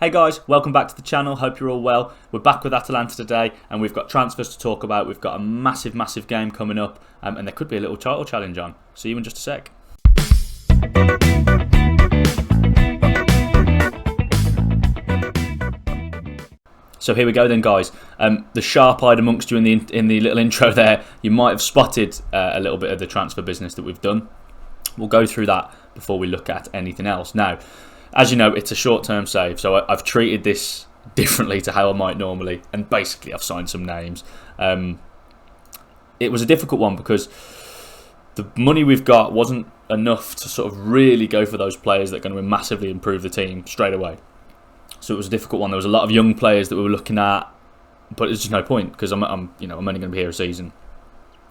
Hey guys, welcome back to the channel, hope you're all well. We're back with Atalanta today and we've got transfers to talk about. We've got a massive game coming up and there could be a little title challenge on. See you in just a sec. So here we go then guys. The sharp-eyed amongst you in the little intro there, you might have spotted a little bit of the transfer business that we've done. We'll go through that before we look at anything else. Now, as you know, it's a short-term save, so I've treated this differently to how I might normally, and basically I've signed some names. It was a difficult one because the money we've got wasn't enough to sort of really go for those players that are going to massively improve the team straight away. So it was a difficult one. There was a lot of young players that we were looking at, but there's just no point because I'm only going to be here a season.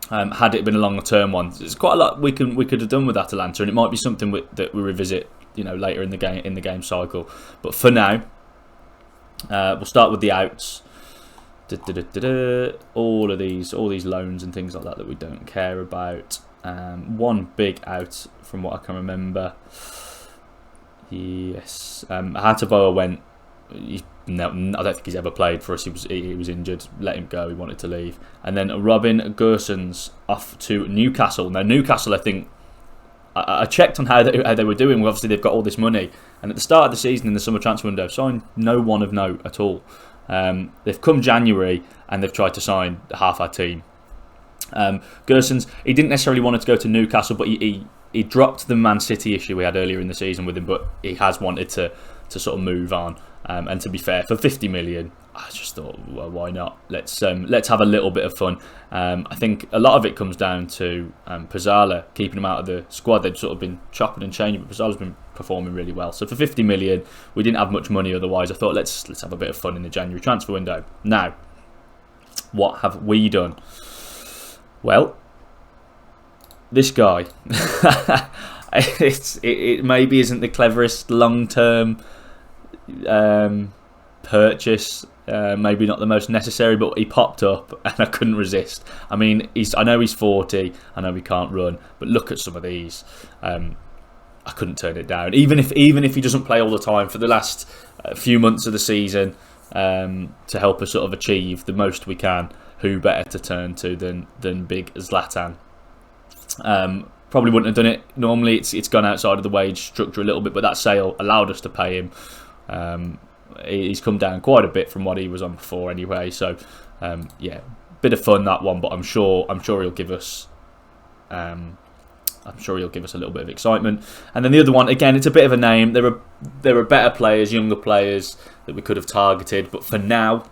Had it been a longer-term one, there's quite a lot we could have done with Atalanta, and it might be something that we revisit, later in the game cycle. But for now, we'll start with the outs. All these loans and things like that we don't care about. One big out from what I can remember. Yes, Hataboa went. No, I don't think he's ever played for us. He was injured. Let him go. He wanted to leave. And then Robin Gersons off to Newcastle. Now Newcastle, I think I checked on how they were doing. Obviously, they've got all this money, and at the start of the season in the summer transfer window, signed no one of note at all. They've come January and they've tried to sign half our team. Gersons, he didn't necessarily want to go to Newcastle, but he dropped the Man City issue we had earlier in the season with him, but he has wanted to sort of move on. And to be fair, for 50 million, I just thought, well, why not? Let's have a little bit of fun. I think a lot of it comes down to Pizzala, keeping him out of the squad. They'd sort of been chopping and changing, but Pizzala's been performing really well. So for 50 million, we didn't have much money otherwise. I thought let's have a bit of fun in the January transfer window. Now, what have we done? Well, this guy, it maybe isn't the cleverest long-term purchase, maybe not the most necessary, but he popped up and I couldn't resist. I mean, I know he's 40, I know he can't run, but look at some of these. I couldn't turn it down, even if he doesn't play all the time for the last few months of the season, to help us sort of achieve the most we can. Who better to turn to than big Zlatan? Probably wouldn't have done it normally. It's gone outside of the wage structure a little bit, but that sale allowed us to pay him. He's come down quite a bit from what he was on before anyway. So yeah, bit of fun that one, but I'm sure he'll give us a little bit of excitement. And then the other one, again, it's a bit of a name. There are better players, younger players that we could have targeted, but for now,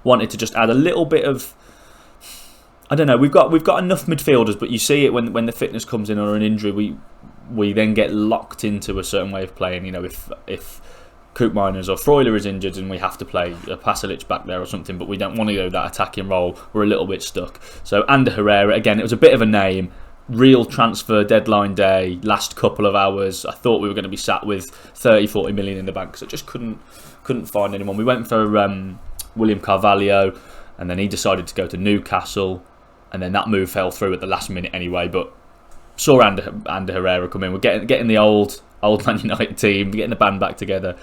wanted to just add a little bit of, I don't know. We've got enough midfielders, but you see it when the fitness comes in or an injury, we then get locked into a certain way of playing. If Koopmeiners or Freuler is injured and we have to play a Pasalic back there or something, but we don't want to go that attacking role, we're a little bit stuck. So Ander Herrera, again, it was a bit of a name. Real transfer deadline day, last couple of hours. I thought we were going to be sat with 30-40 million in the bank, so just couldn't find anyone. We went for William Carvalho, and then he decided to go to Newcastle, and then that move fell through at the last minute anyway. But saw Ander Herrera come in. We're getting the old Man United team, getting the band back together.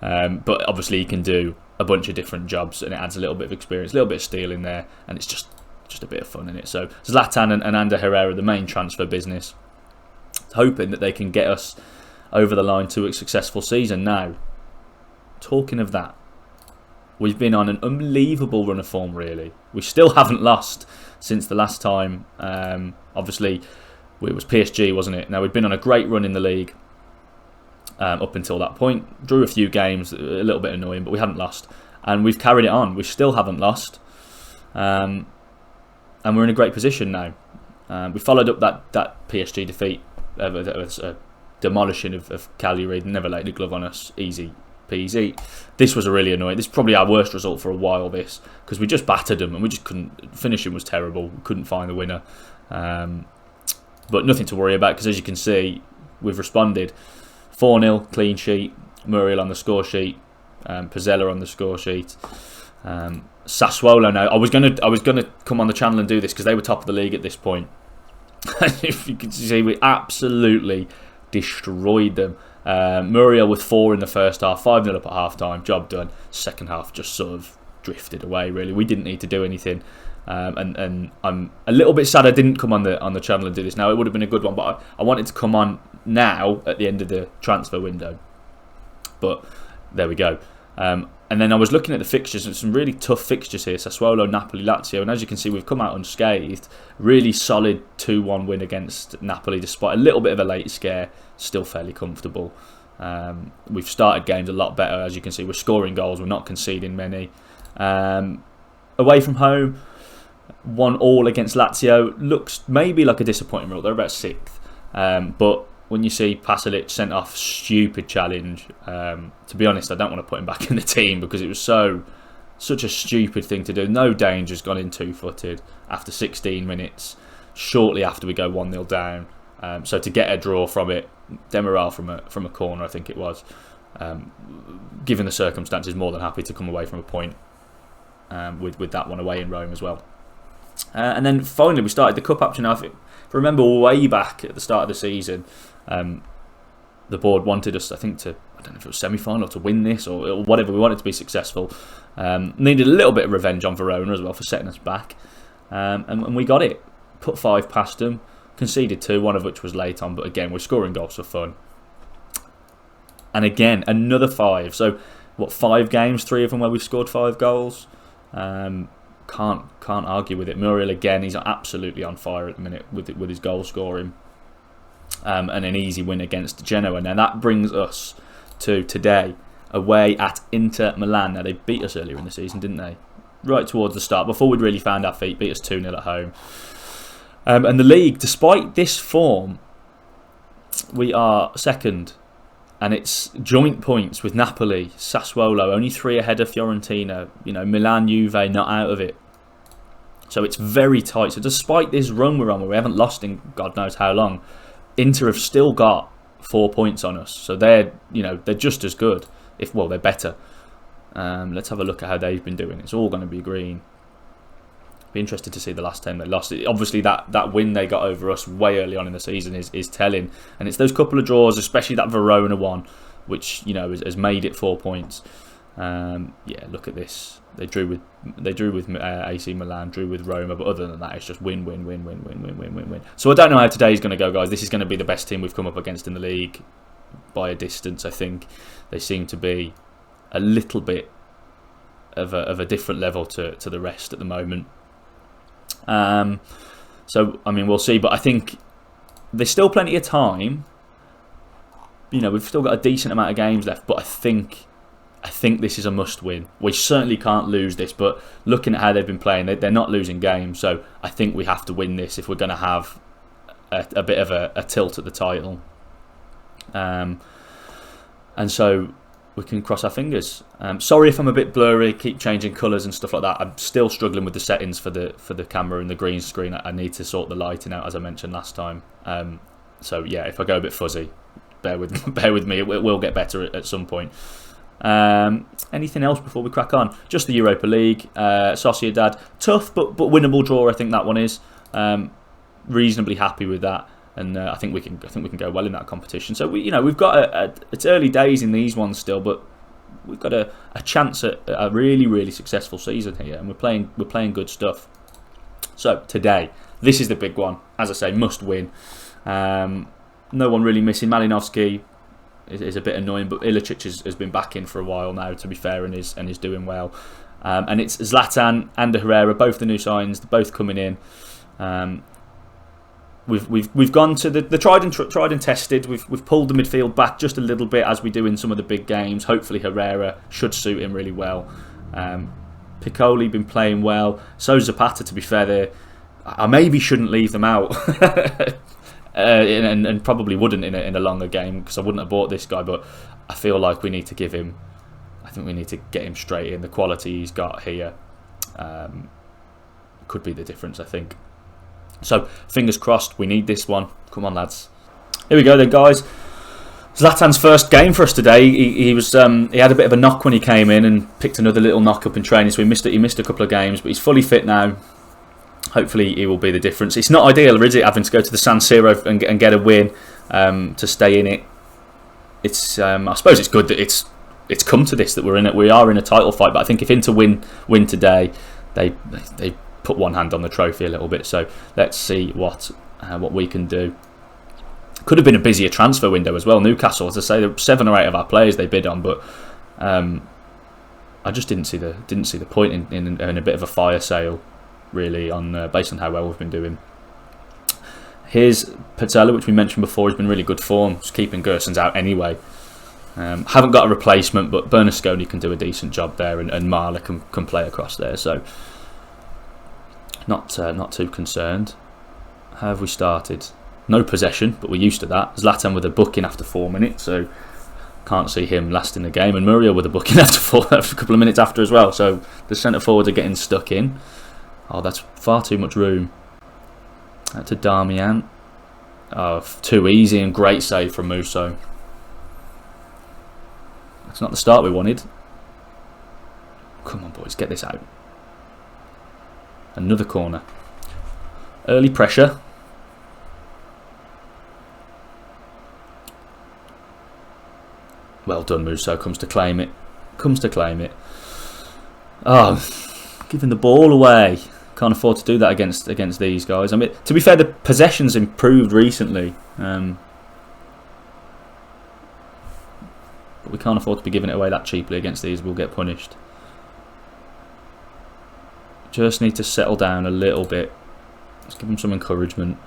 But obviously he can do a bunch of different jobs, and it adds a little bit of experience, a little bit of steel in there, and it's just a bit of fun in it. So Zlatan and Ander Herrera, the main transfer business, hoping that they can get us over the line to a successful season. Now, talking of that, we've been on an unbelievable run of form, really. We still haven't lost since the last time. Obviously, it was PSG, wasn't it? Now, we'd been on a great run in the league up until that point. Drew a few games, a little bit annoying, but we hadn't lost. And we've carried it on. We still haven't lost. And we're in a great position now. We followed up that PSG defeat, a demolishing of Cagliari. Never laid a glove on us. Easy peasy. This was a really annoying. This is probably our worst result for a while, this, because we just battered them and we just couldn't. Finishing was terrible. We couldn't find the winner. But nothing to worry about, because as you can see, we've responded. 4-0, clean sheet. Muriel on the score sheet. Pizzella on the score sheet. Sassuolo now. I was gonna come on the channel and do this because they were top of the league at this point. If you can see, we absolutely destroyed them. Muriel with 4 in the first half, 5-0 up at half time, job done. Second half just sort of drifted away, really. We didn't need to do anything. And I'm a little bit sad I didn't come on the channel and do this now. It would have been a good one, but I wanted to come on now at the end of the transfer window. But there we go. And then I was looking at the fixtures, and some really tough fixtures here. Sassuolo, Napoli, Lazio, and as you can see, we've come out unscathed. Really solid 2-1 win against Napoli, despite a little bit of a late scare. Still fairly comfortable. We've started games a lot better, as you can see. We're scoring goals, we're not conceding many. Away from home, 1-1 against Lazio. Looks maybe like a disappointing result. They're about 6th. But when you see Pasalic sent off, stupid challenge. To be honest, I don't want to put him back in the team because it was such a stupid thing to do. No danger's gone in 2-footed after 16 minutes, shortly after we go 1-0 down. So to get a draw from it, Demiral from a corner, I think it was. Given the circumstances, more than happy to come away from a point with that one away in Rome as well. And then finally, we started the cup action. Now, if I remember way back at the start of the season, the board wanted us, I think, I don't know if it was semi-final or to win this or whatever. We wanted to be successful. Needed a little bit of revenge on Verona as well for setting us back. And we got it. Put 5 past them. Conceded 2, one of which was late on. But again, we're scoring goals for fun. And again, another 5. So, 5 games? 3 of them where we've scored 5 goals. Can't argue with it. Muriel again, he's absolutely on fire at the minute with his goal scoring. And an easy win against Genoa. Now that brings us to today, away at Inter Milan. Now they beat us earlier in the season, didn't they? Right towards the start, before we'd really found our feet, beat us 2-0 at home. And the league, despite this form, we are second. And it's joint points with Napoli, Sassuolo, only 3 ahead of Fiorentina. Milan, Juve, not out of it. So it's very tight. So despite this run we're on, where we haven't lost in God knows how long, Inter have still got 4 points on us. So they're just as good. They're better. Let's have a look at how they've been doing. It's all going to be green. Be interested to see the last time they lost. Obviously, that win they got over us way early on in the season is telling, and it's those couple of draws, especially that Verona one, which has made it 4 points. Look at this. They drew with AC Milan, drew with Roma, but other than that, it's just win. So I don't know how today's going to go, guys. This is going to be the best team we've come up against in the league by a distance. I think they seem to be a little bit of a different level to the rest at the moment. So I mean, we'll see, but I think there's still plenty of time. We've still got a decent amount of games left, but I think this is a must-win. We certainly can't lose this, but looking at how they've been playing, they're not losing games, so I think we have to win this if we're going to have a bit of a tilt at the title. And so we can cross our fingers. Sorry if I'm a bit blurry, keep changing colours and stuff like that. I'm still struggling with the settings for the camera and the green screen. I need to sort the lighting out, as I mentioned last time. So yeah, if I go a bit fuzzy, bear with me. It will get better at some point. Anything else before we crack on? Just the Europa League. Sociedad, tough but winnable draw. I think that one is. Reasonably happy with that. And I think we can go well in that competition. So we've got it's early days in these ones still, but we've got a chance at a really, really successful season here, and we're playing good stuff. So today, this is the big one. As I say, must win. No one really missing. Malinovsky is a bit annoying, but Ilicic has been back in for a while now, to be fair, and is doing well. And it's Zlatan and Herrera, both the new signs, both coming in. We've gone to the tried and tested. We've pulled the midfield back just a little bit, as we do in some of the big games. Hopefully Herrera should suit him really well. Piccoli been playing well. So Zapata, to be fair, I maybe shouldn't leave them out, and probably wouldn't in a longer game, because I wouldn't have bought this guy. But I feel like we need to give him. I think we need to get him straight in. The quality he's got here could be the difference, I think. So, fingers crossed, we need this one. Come on, lads. Here we go then, guys. Zlatan's first game for us today. He had a bit of a knock when he came in and picked another little knock up in training, so he missed a couple of games, but he's fully fit now. Hopefully he will be the difference. It's not ideal, is it, having to go to the San Siro and get a win to stay in it. I suppose it's good that it's come to this, that we are in a title fight. But I think if Inter win today, they put one hand on the trophy a little bit. So let's see what we can do. Could have been a busier transfer window as well. Newcastle, as I say, there were 7 or 8 of our players they bid on, but I just didn't see the point in a bit of a fire sale, really, on based on how well we've been doing. Here's Patella, which we mentioned before, has been really good form. Just keeping Gerson's out anyway. Haven't got a replacement, but Bernasconi can do a decent job there, and Marla can play across there. So not too concerned. How have we started? No possession, but we're used to that. Zlatan with a booking after 4 minutes, so can't see him lasting the game. And Muriel with a booking after a couple of minutes after as well. So the centre forwards are getting stuck in. Oh, that's far too much room. To Darmian. Oh, too easy, and great save from Musso. That's not the start we wanted. Come on, boys, get this out. Another corner. Early pressure. Well done, Musso. Comes to claim it. Oh, giving the ball away. Can't afford to do that against these guys. I mean, to be fair, the possession's improved recently. But we can't afford to be giving it away that cheaply against these. We'll get punished. Just need to settle down a little bit. Let's give them some encouragement.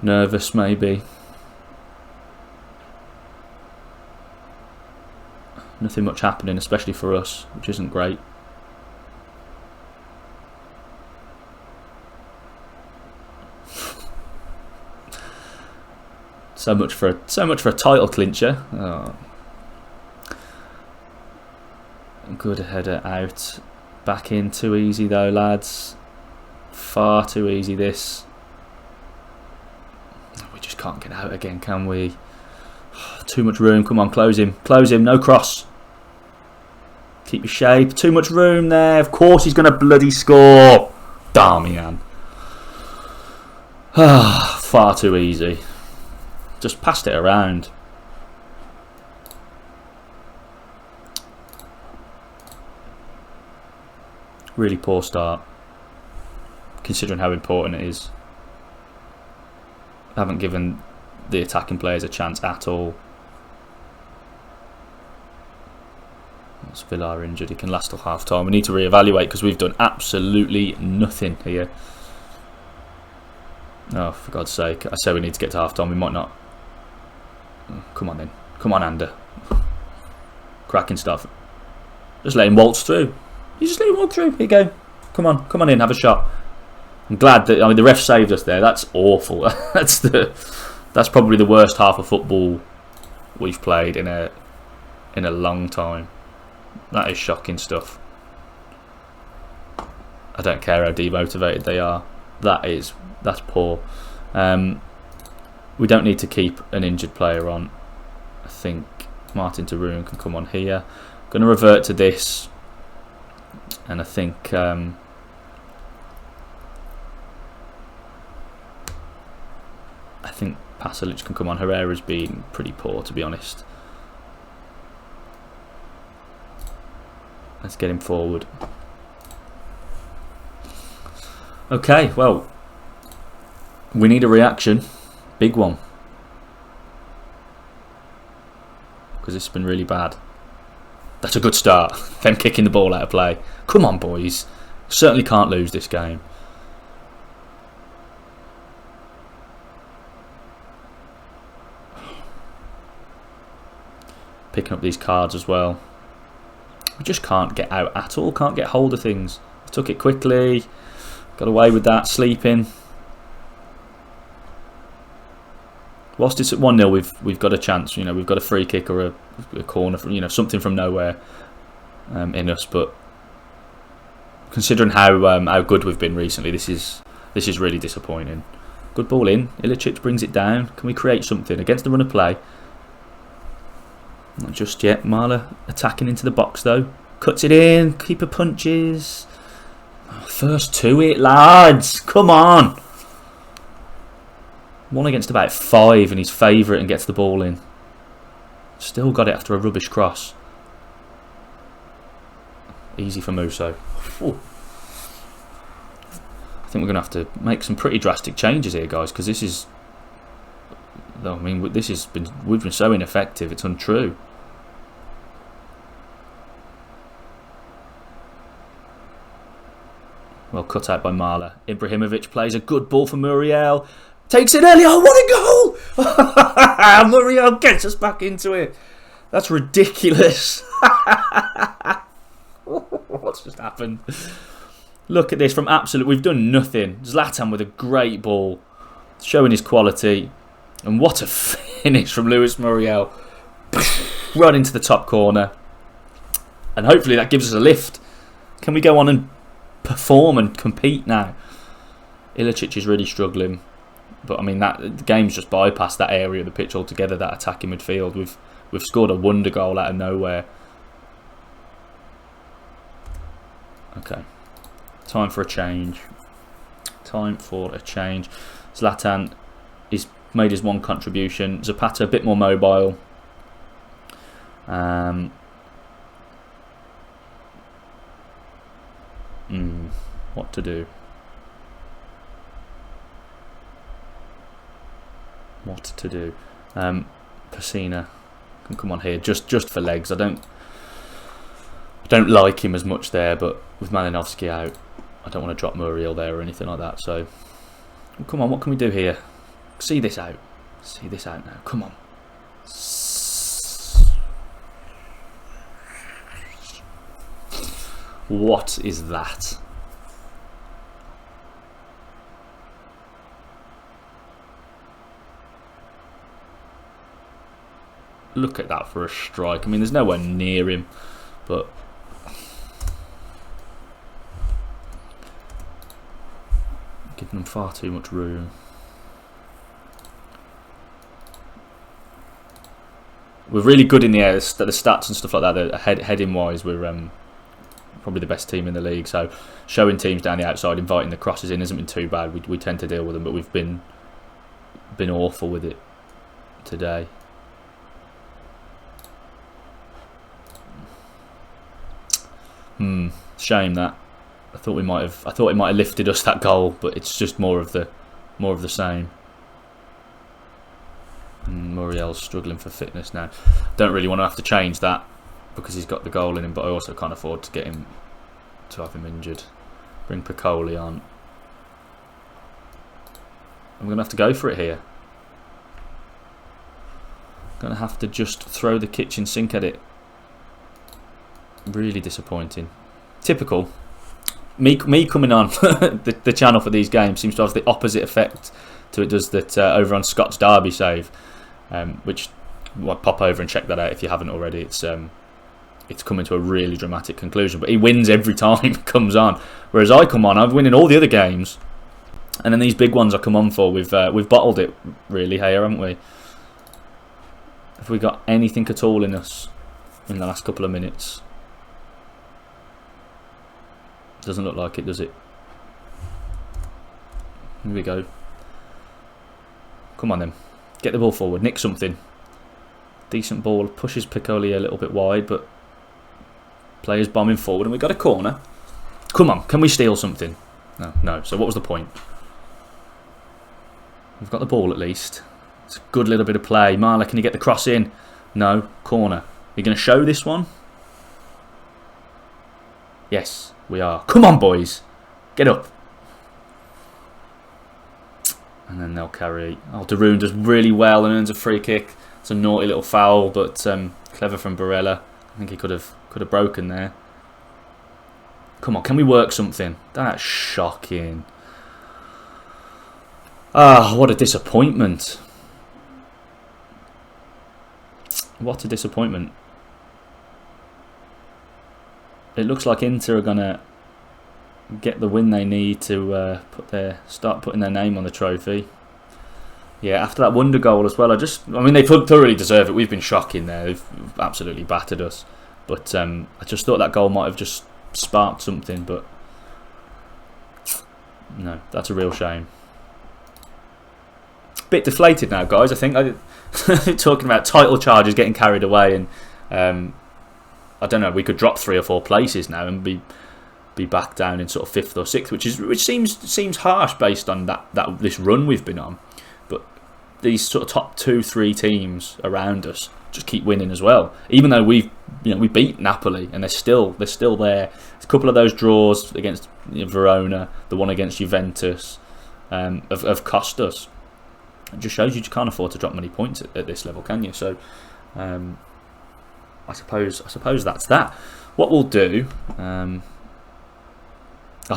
Nervous, maybe. Nothing much happening, especially for us, which isn't great. So much for a title clincher. Oh. Good header out. Back in, too easy though, lads. Far too easy this. We just can't get out again, can we? Too much room. Come on, close him. No cross. Keep your shape. Too much room there. Of course he's going to bloody score. Darmian. Far too easy. Just passed it around. Really poor start, considering how important it is. Haven't given the attacking players a chance at all. Once Villar injured, he can last till half time. We need to reevaluate because we've done absolutely nothing here. Oh, for God's sake. I say we need to get to half time. We might not. Come on then. Come on, Ander. Cracking stuff. Just let him waltz through. You just let him walk through. Here you go. Come on in, have a shot. I'm glad that, I mean, the ref saved us there. That's awful. That's probably the worst half of football we've played in a long time. That is shocking stuff. I don't care how demotivated they are. That's poor. We don't need to keep an injured player on. I think Martin Tarun can come on here. Going to revert to this, and I think Pasalic can come on. Herrera's been pretty poor, to be honest. Let's get him forward. Okay, well, we need a reaction. Big one. Because it's been really bad. That's a good start. Them kicking the ball out of play. Come on, boys. Certainly can't lose this game. Picking up these cards as well. We just can't get out at all. Can't get hold of things. Took it quickly. Got away with that. Sleeping. Whilst it's at 1-0, we've got a chance. You know, we've got a free kick or a corner, from, you know, something from nowhere in us. But considering how good we've been recently, this is really disappointing. Good ball in. Ilicic brings it down. Can we create something against the run of play? Not just yet. Marla attacking into the box though. Cuts it in. Keeper punches. First to it, lads. Come on. 1 against about 5 and he's favourite and gets the ball in. Still got it after a rubbish cross. Easy for Musso. Ooh. I think we're going to have to make some pretty drastic changes here, guys, because this is... I mean, we've been so ineffective, it's untrue. Well cut out by Marla. Ibrahimovic plays a good ball for Muriel. Takes it early. Oh, what a goal! Muriel gets us back into it. That's ridiculous. What's just happened? Look at this from absolute... We've done nothing. Zlatan with a great ball. Showing his quality. And what a finish from Luis Muriel. Right into the top corner. And hopefully that gives us a lift. Can we go on and perform and compete now? Ilicic is really struggling. But I mean, the game's just bypassed that area of the pitch altogether, that attacking midfield. We've scored a wonder goal out of nowhere. Okay. Time for a change. Time for a change. Zlatan is made his one contribution. Zapata a bit more mobile. What to do? What to do? Pacina can come on here just for legs. I don't like him as much there, but with Malinovsky out, I don't want to drop Muriel there or anything like that. So come on, what can we do here? See this out. See this out now. Come on. What is that? Look at that for a strike. I mean, there's nowhere near him, but giving them far too much room. We're really good in the air. The stats and stuff like that, heading wise, we're probably the best team in the league. So showing teams down the outside, inviting the crosses in, hasn't been too bad. We tend to deal with them, but we've been awful with it today. Shame that. I thought it might have lifted us, that goal, but it's just more of the same. Muriel's struggling for fitness now. Don't really want to have to change that because he's got the goal in him, but I also can't afford to have him injured. Bring Piccoli on. I'm going to have to go for it here. Going to have to just throw the kitchen sink at it. Really disappointing. Typical. Me coming on the channel for these games seems to have the opposite effect to it does that over on Scott's Derby save, which well, pop over and check that out if you haven't already. It's coming to a really dramatic conclusion, but he wins every time he comes on, whereas I come on, I'm winning all the other games, and then these big ones I come on for, we've bottled it really here, haven't we? Have we got anything at all in us in the last couple of minutes? Doesn't look like it, does it? Here we go. Come on then. Get the ball forward. Nick something. Decent ball. Pushes Piccoli a little bit wide, but players bombing forward, and we got a corner. Come on. Can we steal something? No. So what was the point? We've got the ball at least. It's a good little bit of play. Marla, can you get the cross in? No. Corner. You're going to show this one? Yes, we are. Come on, boys. Get up. And then they'll carry. Oh, Darun does really well and earns a free kick. It's a naughty little foul, but clever from Barella. I think he could have broken there. Come on, can we work something? That's shocking. Ah, what a disappointment. What a disappointment. It looks like Inter are gonna get the win they need to start putting their name on the trophy. Yeah, after that wonder goal as well. I mean, they thoroughly deserve it. We've been shocking there. They've absolutely battered us. But I just thought that goal might have just sparked something. But no, that's a real shame. Bit deflated now, guys. I think talking about title charges, getting carried away, and I don't know. We could drop 3 or 4 places now and be back down in sort of 5th or 6th, which seems harsh based on this run we've been on. But these sort of top 2-3 teams around us just keep winning as well. Even though we beat Napoli and they're still there. A couple of those draws against Verona, the one against Juventus, have cost us. It just shows you can't afford to drop many points at this level, can you? So I suppose that's that. What we'll do, I'll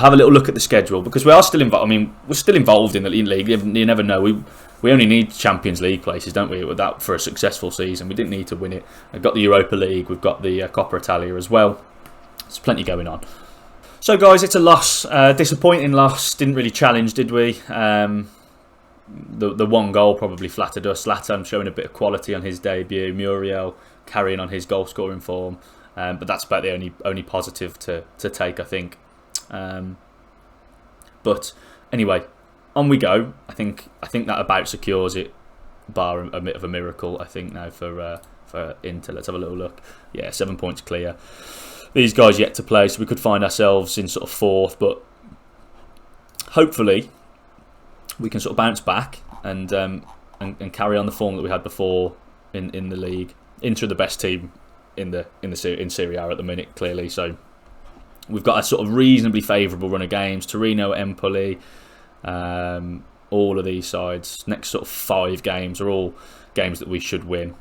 have a little look at the schedule because we are still involved. I mean, we're still involved in the league. You never know. We only need Champions League places, don't we? With that for a successful season, we didn't need to win it. We've got the Europa League. We've got the Coppa Italia as well. There's plenty going on. So, guys, it's a loss. Disappointing loss. Didn't really challenge, did we? The one goal probably flattered us. Zlatan showing a bit of quality on his debut. Muriel carrying on his goal scoring form. But that's about the only positive to take, I think. But anyway, on we go. I think that about secures it, bar a bit of a miracle. I think now for Inter. Let's have a little look. Yeah, 7 points clear. These guys yet to play, so we could find ourselves in sort of 4th. But hopefully, we can sort of bounce back and carry on the form that we had before in the league. Inter are the best team in Serie A at the minute, clearly. So we've got a sort of reasonably favourable run of games. Torino, Empoli, all of these sides. Next sort of 5 games are all games that we should win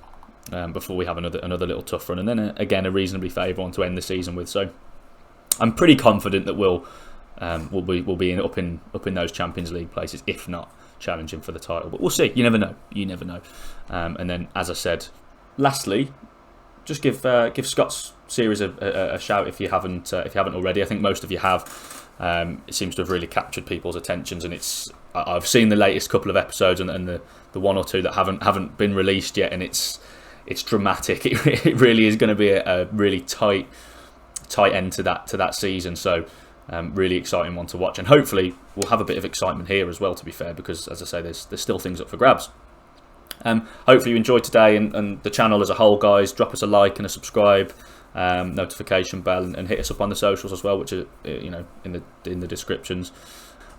before we have another little tough run, and then again a reasonably favourable one to end the season with. So I'm pretty confident that we'll be up in those Champions League places, if not challenging for the title. But we'll see. You never know. And then, as I said, lastly, just give Scott's series a shout if you haven't already. I think most of you have. It seems to have really captured people's attentions, and I've seen the latest couple of episodes and the 1 or 2 that haven't been released yet, and it's dramatic. It really is going to be a really tight end to that season. So really exciting one to watch, and hopefully we'll have a bit of excitement here as well. To be fair, because as I say, there's still things up for grabs. Hopefully you enjoyed today and the channel as a whole, guys. Drop us a like and a subscribe, notification bell, and hit us up on the socials as well, which are in the descriptions.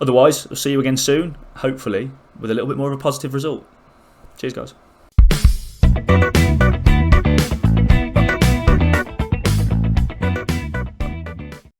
Otherwise, we'll see you again soon, hopefully with a little bit more of a positive result. Cheers, guys.